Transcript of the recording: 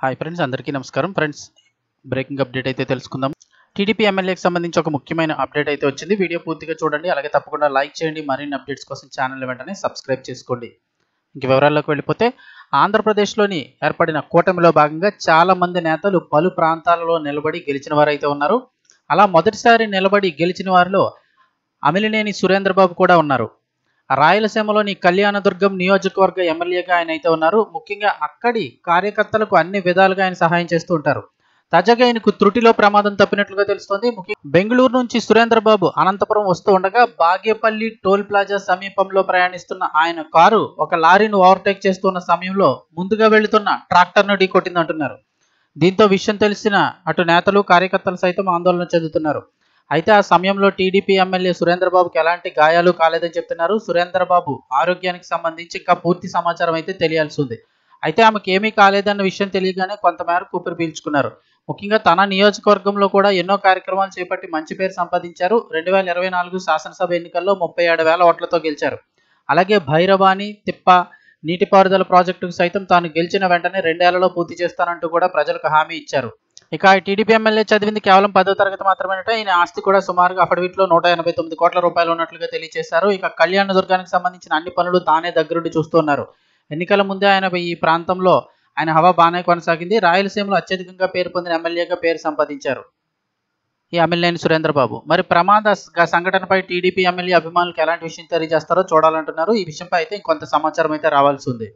Hi friends, అందరికీ నమస్కారం. Friends, breaking update అయితే తెలుసుకుందాం. టీడీపీ ఎమ్మెల్యేకి సంబంధించి ఒక ముఖ్యమైన అప్డేట్ అయితే వచ్చింది. వీడియో పూర్తిగా చూడండి, అలాగే తప్పకుండా లైక్ చేయండి. మరిన్ని అప్డేట్స్ కోసం ఛానల్ వెంటనే సబ్స్క్రైబ్ చేసుకోండి. ఇంక వివరాల్లోకి వెళ్ళిపోతే, ఆంధ్రప్రదేశ్లోని ఏర్పడిన కూటమిలో భాగంగా చాలా మంది నేతలు పలు ప్రాంతాలలో నిలబడి గెలిచిన వారైతే ఉన్నారు. అలా మొదటిసారి నిలబడి గెలిచిన వారిలో అమిలినేని సురేంద్రబాబు కూడా ఉన్నారు. రాయలసీమలోని కళ్యాణదుర్గం నియోజకవర్గ ఎమ్మెల్యేగా ఆయన అయితే ఉన్నారు. ముఖ్యంగా అక్కడి కార్యకర్తలకు అన్ని విధాలుగా ఆయన సహాయం చేస్తూ ఉంటారు. తాజాగా ఆయనకు త్రుటిలో ప్రమాదం తప్పినట్లుగా తెలుస్తోంది. బెంగళూరు నుంచి సురేంద్రబాబు అనంతపురం వస్తూ ఉండగా బాగేపల్లి టోల్ ప్లాజా సమీపంలో ప్రయాణిస్తున్న ఆయన కారు ఒక లారీని ఓవర్టేక్ చేస్తున్న సమయంలో ముందుగా వెళుతున్న ట్రాక్టర్ను ఢీకొట్టిందంటున్నారు. దీంతో విషయం తెలిసిన అటు నేతలు కార్యకర్తలు సైతం ఆందోళన చెందుతున్నారు. అయితే ఆ సమయంలో టీడీపీ ఎమ్మెల్యే సురేంద్రబాబుకి ఎలాంటి గాయాలు కాలేదని చెప్తున్నారు. సురేంద్రబాబు ఆరోగ్యానికి సంబంధించి ఇంకా పూర్తి సమాచారం అయితే తెలియాల్సి ఉంది. అయితే ఆమెకు ఏమీ కాలేదన్న విషయం తెలియగానే కొంతమేరకు ఊపిరి పీల్చుకున్నారు. ముఖ్యంగా తన నియోజకవర్గంలో కూడా ఎన్నో కార్యక్రమాలు చేపట్టి మంచి పేరు సంపాదించారు. 2024 శాసనసభ ఎన్నికల్లో 37,000 ఓట్లతో గెలిచారు. అలాగే భైరవాణి తిప్ప నీటిపారుదల ప్రాజెక్టుకు సైతం తాను గెలిచిన వెంటనే 2 ఏళ్లలో పూర్తి చేస్తానంటూ కూడా ప్రజలకు హామీ ఇచ్చారు. ఇక టీడీపీ ఎమ్మెల్యే చదివింది కేవలం 10వ తరగతి మాత్రమేనట. ఈయన ఆస్తి కూడా సుమారుగా అఫిడవిట్లో 189 కోట్ల రూపాయలు ఉన్నట్లుగా తెలియజేశారు. ఇక కళ్యాణదుర్గానికి సంబంధించిన అన్ని పనులు తానే దగ్గరుండి చూస్తున్నారు. ఎన్నికల ముందే ఆయన ఈ ప్రాంతంలో ఆయన హవా బాగానే కొనసాగింది. రాయలసీమలో అత్యధికంగా పేరు పొందిన ఎమ్మెల్యేగా పేరు సంపాదించారు ఈ అమిలినేని సురేంద్రబాబు. మరి ప్రమాద సంఘటనపై టీడీపీ ఎమ్మెల్యే అభిమానులకు ఎలాంటి విషయం తెలియజేస్తారో చూడాలంటున్నారు. ఈ విషయంపై అయితే ఇంకొంత సమాచారం అయితే రావాల్సి ఉంది.